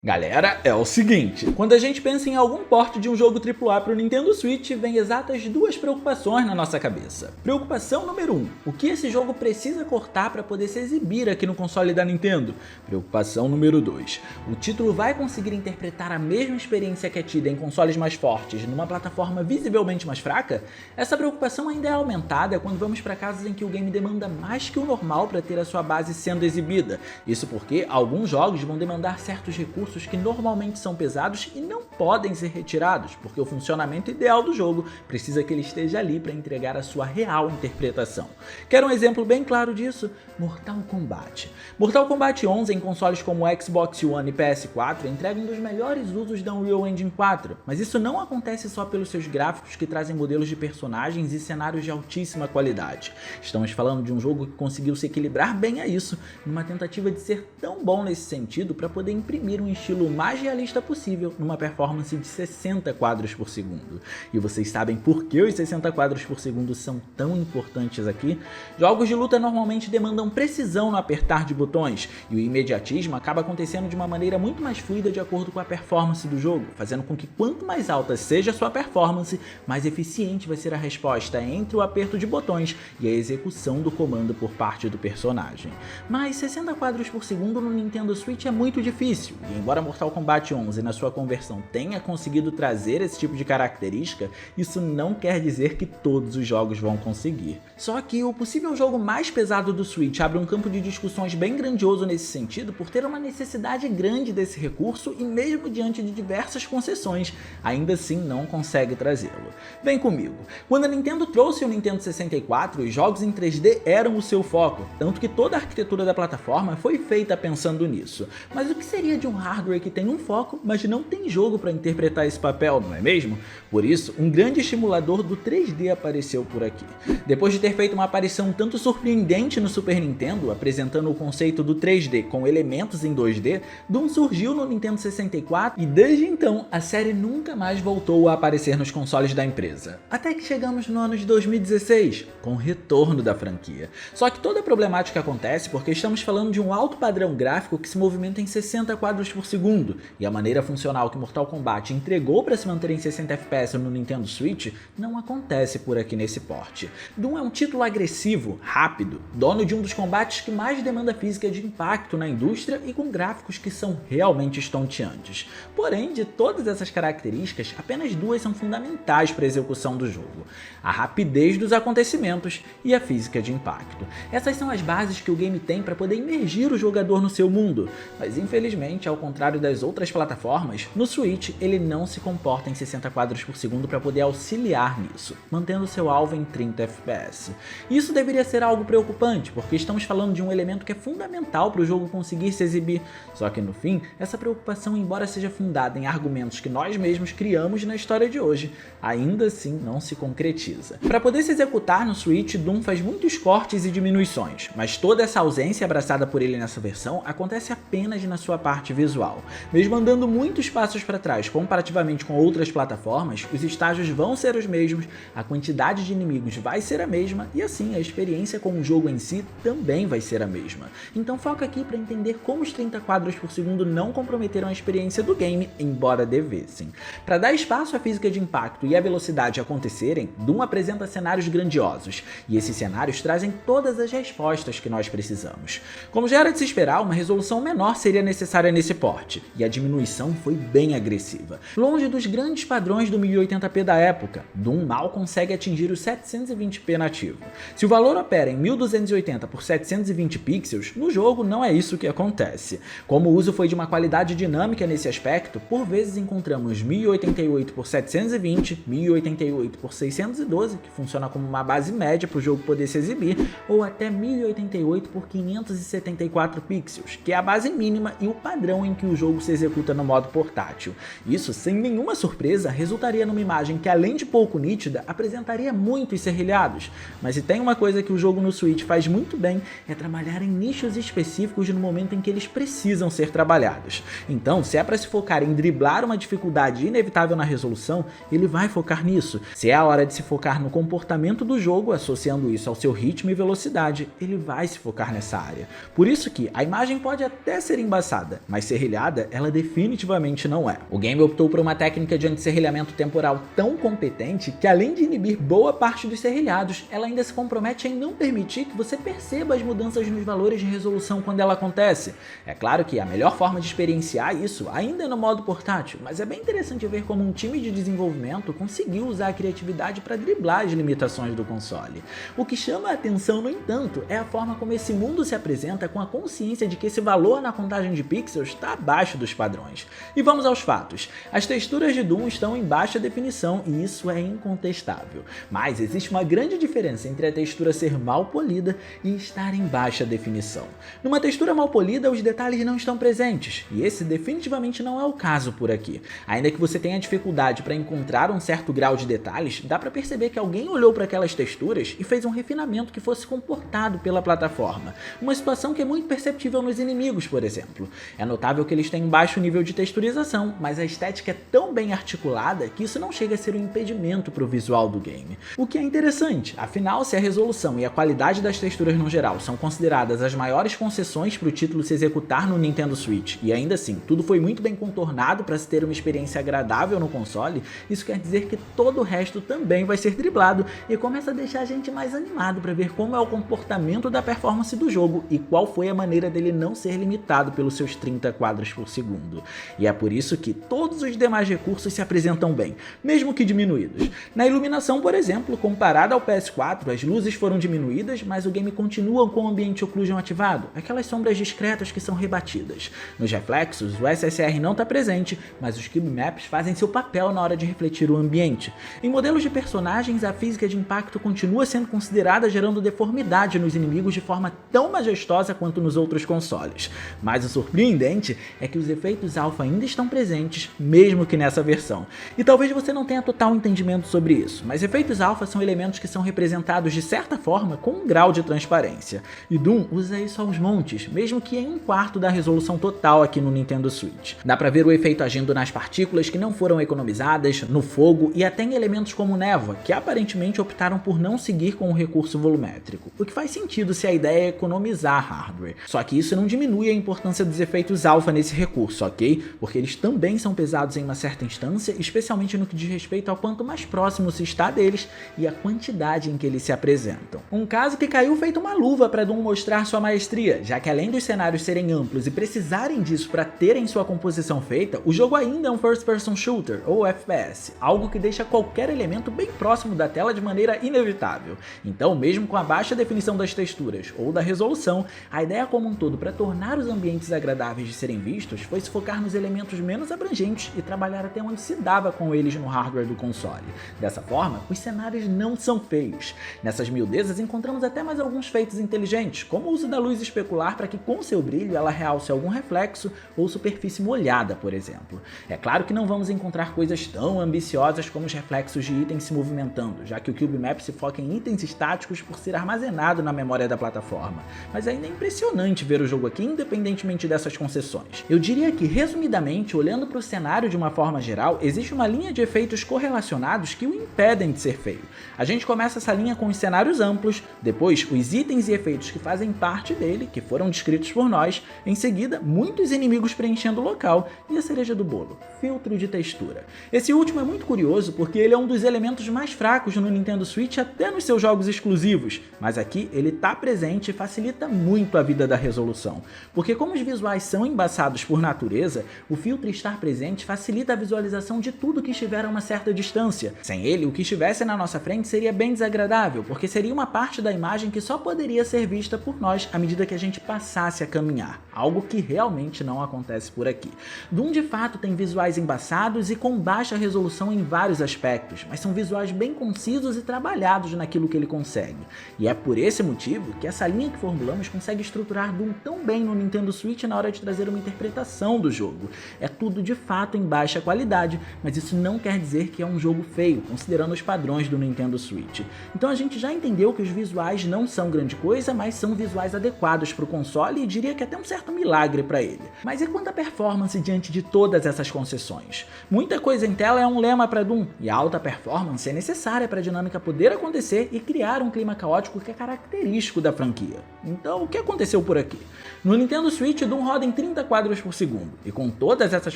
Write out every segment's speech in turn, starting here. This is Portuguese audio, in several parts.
Galera, é o seguinte, quando a gente pensa em algum porte de um jogo AAA para o Nintendo Switch, vem exatas duas preocupações na nossa cabeça. Preocupação número 1, o que esse jogo precisa cortar para poder se exibir aqui no console da Nintendo? Preocupação número 2, o título vai conseguir interpretar a mesma experiência que é tida em consoles mais fortes numa plataforma visivelmente mais fraca? Essa preocupação ainda é aumentada quando vamos para casos em que o game demanda mais que o normal para ter a sua base sendo exibida. Isso porque alguns jogos vão demandar certos recursos que normalmente são pesados e não podem ser retirados, porque o funcionamento ideal do jogo precisa que ele esteja ali para entregar a sua real interpretação. Quer um exemplo bem claro disso? Mortal Kombat. Mortal Kombat 11 em consoles como Xbox One e PS4 entrega um dos melhores usos da Unreal Engine 4, mas isso não acontece só pelos seus gráficos que trazem modelos de personagens e cenários de altíssima qualidade. Estamos falando de um jogo que conseguiu se equilibrar bem a isso, numa tentativa de ser tão bom nesse sentido para poder imprimir um estilo mais realista possível numa performance de 60 quadros por segundo. E vocês sabem por que os 60 quadros por segundo são tão importantes aqui? Jogos de luta normalmente demandam precisão no apertar de botões, e o imediatismo acaba acontecendo de uma maneira muito mais fluida de acordo com a performance do jogo, fazendo com que quanto mais alta seja a sua performance, mais eficiente vai ser a resposta entre o aperto de botões e a execução do comando por parte do personagem. Mas 60 quadros por segundo no Nintendo Switch é muito difícil, e embora Mortal Kombat 11 na sua conversão tenha conseguido trazer esse tipo de característica, isso não quer dizer que todos os jogos vão conseguir. Só que o possível jogo mais pesado do Switch abre um campo de discussões bem grandioso nesse sentido por ter uma necessidade grande desse recurso e mesmo diante de diversas concessões, ainda assim não consegue trazê-lo. Vem comigo, quando a Nintendo trouxe o Nintendo 64, os jogos em 3D eram o seu foco, tanto que toda a arquitetura da plataforma foi feita pensando nisso. Mas o que seria de um hardware que tem um foco, mas não tem jogo para interpretar esse papel, não é mesmo? Por isso, um grande estimulador do 3D apareceu por aqui. Depois de ter feito uma aparição tanto surpreendente no Super Nintendo, apresentando o conceito do 3D com elementos em 2D, Doom surgiu no Nintendo 64 e desde então a série nunca mais voltou a aparecer nos consoles da empresa. Até que chegamos no ano de 2016, com o retorno da franquia. Só que toda a problemática acontece porque estamos falando de um alto padrão gráfico que se movimenta em 60 quadros por segundo, e a maneira funcional que Mortal Kombat entregou para se manter em 60 FPS no Nintendo Switch não acontece por aqui nesse porte. Doom é um título agressivo, rápido, dono de um dos combates que mais demanda física de impacto na indústria e com gráficos que são realmente estonteantes. Porém, de todas essas características, apenas duas são fundamentais para a execução do jogo: a rapidez dos acontecimentos e a física de impacto. Essas são as bases que o game tem para poder imergir o jogador no seu mundo, mas infelizmente, ao contrário das outras plataformas, no Switch ele não se comporta em 60 quadros por segundo para poder auxiliar nisso, mantendo seu alvo em 30 FPS. Isso deveria ser algo preocupante, porque estamos falando de um elemento que é fundamental para o jogo conseguir se exibir, só que no fim, essa preocupação, embora seja fundada em argumentos que nós mesmos criamos na história de hoje, ainda assim não se concretiza. Para poder se executar no Switch, Doom faz muitos cortes e diminuições, mas toda essa ausência abraçada por ele nessa versão acontece apenas na sua parte visual. Mesmo andando muitos passos para trás comparativamente com outras plataformas, os estágios vão ser os mesmos, a quantidade de inimigos vai ser a mesma e assim a experiência com o jogo em si também vai ser a mesma. Então foca aqui para entender como os 30 quadros por segundo não comprometeram a experiência do game, embora devessem. Para dar espaço à física de impacto e à velocidade acontecerem, Doom apresenta cenários grandiosos, e esses cenários trazem todas as respostas que nós precisamos. Como já era de se esperar, uma resolução menor seria necessária nesse porte, e a diminuição foi bem agressiva. Longe dos grandes padrões do 1080p da época, Doom mal consegue atingir o 720p nativo. Se o valor opera em 1280 por 720 pixels, no jogo não é isso que acontece. Como o uso foi de uma qualidade dinâmica nesse aspecto, por vezes encontramos 1088 por 720, 1088 por 612, que funciona como uma base média para o jogo poder se exibir, ou até 1088 por 574 pixels, que é a base mínima e o padrão em que o jogo se executa no modo portátil. Isso, sem nenhuma surpresa, resultaria numa imagem que, além de pouco nítida, apresentaria muitos serrilhados. Mas se tem uma coisa que o jogo no Switch faz muito bem, é trabalhar em nichos específicos no momento em que eles precisam ser trabalhados. Então, se é para se focar em driblar uma dificuldade inevitável na resolução, ele vai focar nisso. Se é a hora de se focar no comportamento do jogo, associando isso ao seu ritmo e velocidade, ele vai se focar nessa área. Por isso que a imagem pode até ser embaçada, mas ser serrilhada, ela definitivamente não é. O game optou por uma técnica de antisserrilhamento temporal tão competente que, além de inibir boa parte dos serrilhados, ela ainda se compromete em não permitir que você perceba as mudanças nos valores de resolução quando ela acontece. É claro que a melhor forma de experienciar isso ainda é no modo portátil, mas é bem interessante ver como um time de desenvolvimento conseguiu usar a criatividade para driblar as limitações do console. O que chama a atenção, no entanto, é a forma como esse mundo se apresenta com a consciência de que esse valor na contagem de pixels está abaixo dos padrões. E vamos aos fatos. As texturas de Doom estão em baixa definição e isso é incontestável. Mas existe uma grande diferença entre a textura ser mal polida e estar em baixa definição. Numa textura mal polida, os detalhes não estão presentes, e esse definitivamente não é o caso por aqui. Ainda que você tenha dificuldade para encontrar um certo grau de detalhes, dá para perceber que alguém olhou para aquelas texturas e fez um refinamento que fosse comportado pela plataforma. Uma situação que é muito perceptível nos inimigos, por exemplo. É notável que eles têm um baixo nível de texturização, mas a estética é tão bem articulada que isso não chega a ser um impedimento para o visual do game. O que é interessante, afinal, se a resolução e a qualidade das texturas no geral são consideradas as maiores concessões para o título se executar no Nintendo Switch, e ainda assim, tudo foi muito bem contornado para se ter uma experiência agradável no console, isso quer dizer que todo o resto também vai ser driblado e começa a deixar a gente mais animado para ver como é o comportamento da performance do jogo e qual foi a maneira dele não ser limitado pelos seus 30 quadros por segundo. E é por isso que todos os demais recursos se apresentam bem, mesmo que diminuídos. Na iluminação, por exemplo, comparado ao PS4, as luzes foram diminuídas, mas o game continua com o Ambient Occlusion ativado, aquelas sombras discretas que são rebatidas. Nos reflexos, o SSR não está presente, mas os Cube Maps fazem seu papel na hora de refletir o ambiente. Em modelos de personagens, a física de impacto continua sendo considerada, gerando deformidade nos inimigos de forma tão majestosa quanto nos outros consoles. Mas o surpreendente é que os efeitos alpha ainda estão presentes, mesmo que nessa versão. E talvez você não tenha total entendimento sobre isso, mas efeitos alpha são elementos que são representados de certa forma com um grau de transparência. E Doom usa isso aos montes, mesmo que em 1/4 da resolução total aqui no Nintendo Switch. Dá pra ver o efeito agindo nas partículas que não foram economizadas, no fogo e até em elementos como névoa, que aparentemente optaram por não seguir com o recurso volumétrico, o que faz sentido se a ideia é economizar hardware. Só que isso não diminui a importância dos efeitos alpha nesse recurso, ok? Porque eles também são pesados em uma certa instância, especialmente no que diz respeito ao quanto mais próximo se está deles e a quantidade em que eles se apresentam. Um caso que caiu feito uma luva para Doom mostrar sua maestria, já que além dos cenários serem amplos e precisarem disso para terem sua composição feita, o jogo ainda é um first person shooter, ou FPS, algo que deixa qualquer elemento bem próximo da tela de maneira inevitável. Então, mesmo com a baixa definição das texturas ou da resolução, a ideia como um todo para tornar os ambientes agradáveis de serem vistos foi se focar nos elementos menos abrangentes e trabalhar até onde se dava com eles no hardware do console. Dessa forma, os cenários não são feios. Nessas miudezas encontramos até mais alguns feitos inteligentes, como o uso da luz especular para que com seu brilho ela realce algum reflexo ou superfície molhada, por exemplo. É claro que não vamos encontrar coisas tão ambiciosas como os reflexos de itens se movimentando, já que o Cube Map se foca em itens estáticos por ser armazenado na memória da plataforma, mas ainda é impressionante ver o jogo aqui independentemente dessas concessões. Eu diria que, resumidamente, olhando para o cenário de uma forma geral, existe uma linha de efeitos correlacionados que o impedem de ser feio. A gente começa essa linha com os cenários amplos, depois os itens e efeitos que fazem parte dele, que foram descritos por nós, em seguida muitos inimigos preenchendo o local e a cereja do bolo, filtro de textura. Esse último é muito curioso porque ele é um dos elementos mais fracos no Nintendo Switch até nos seus jogos exclusivos, mas aqui ele está presente e facilita muito a vida da resolução, porque como os visuais são embaçados por natureza, o filtro estar presente facilita a visualização de tudo que estiver a uma certa distância. Sem ele, o que estivesse na nossa frente seria bem desagradável, porque seria uma parte da imagem que só poderia ser vista por nós à medida que a gente passasse a caminhar, algo que realmente não acontece por aqui. Doom de fato tem visuais embaçados e com baixa resolução em vários aspectos, mas são visuais bem concisos e trabalhados naquilo que ele consegue. E é por esse motivo que essa linha que formulamos consegue estruturar Doom tão bem no Nintendo Switch na hora de trazer uma interpretação do jogo. É tudo de fato em baixa qualidade, mas isso não quer dizer que é um jogo feio, considerando os padrões do Nintendo Switch. Então a gente já entendeu que os visuais não são grande coisa, mas são visuais adequados para o console e diria que até um certo milagre para ele. Mas e quanto à performance diante de todas essas concessões? Muita coisa em tela é um lema para Doom, e a alta performance é necessária para a dinâmica poder acontecer e criar um clima caótico que é característico da franquia. Então, o que aconteceu por aqui? No Nintendo Switch, Doom roda em 30 quadros por segundo, e com todas essas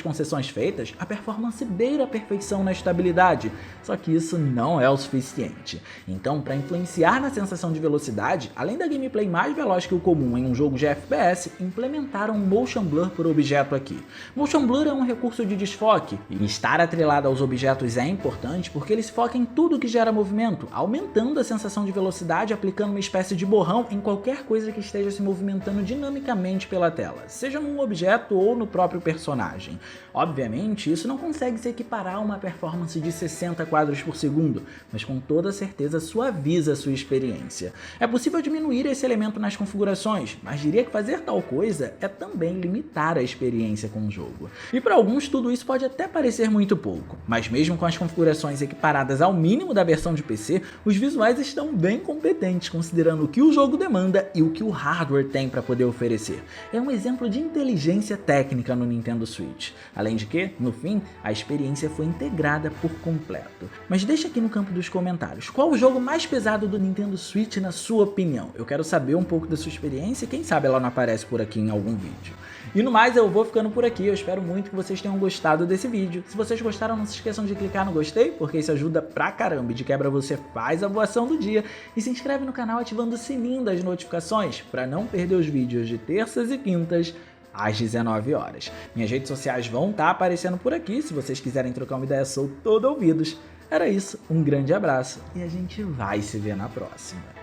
concessões feitas, a performance beira a perfeição na estabilidade, só que isso não é o suficiente. Então, para influenciar na sensação de velocidade, além da gameplay mais veloz que o comum em um jogo de FPS, implementaram Motion Blur por objeto aqui. Motion Blur é um recurso de desfoque, e estar atrelado aos objetos é importante porque eles focam em tudo que gera movimento, aumentando a sensação de velocidade aplicando uma espécie de borrão em qualquer coisa que esteja se movimentando dinamicamente pela tela, seja num objeto ou no próprio personagem. Obviamente, isso não consegue se equiparar a uma performance de 60 quadros por segundo, mas com toda certeza suaviza a sua experiência. É possível diminuir esse elemento nas configurações, mas diria que fazer tal coisa é também limitar a experiência com o jogo. E para alguns tudo isso pode até parecer muito pouco, mas mesmo com as configurações equiparadas ao mínimo da versão de PC, os visuais estão bem competentes considerando o que o jogo demanda e o que o hardware tem para poder oferecer. É um exemplo de inteligência técnica no Nintendo Switch. Além de que, no fim, a experiência foi integrada por completo. Mas deixa aqui no campo dos comentários, qual o jogo mais pesado do Nintendo Switch na sua opinião? Eu quero saber um pouco da sua experiência e quem sabe ela não aparece por aqui em algum vídeo. E no mais, eu vou ficando por aqui, eu espero muito que vocês tenham gostado desse vídeo. Se vocês gostaram, não se esqueçam de clicar no gostei, porque isso ajuda pra caramba e de quebra você faz a voação do dia. E se inscreve no canal ativando o sininho das notificações, para não perder os vídeos de terças e quintas, às 19 horas. Minhas redes sociais vão estar aparecendo por aqui, se vocês quiserem trocar uma ideia, sou todo ouvidos. Era isso, um grande abraço e a gente vai se ver na próxima.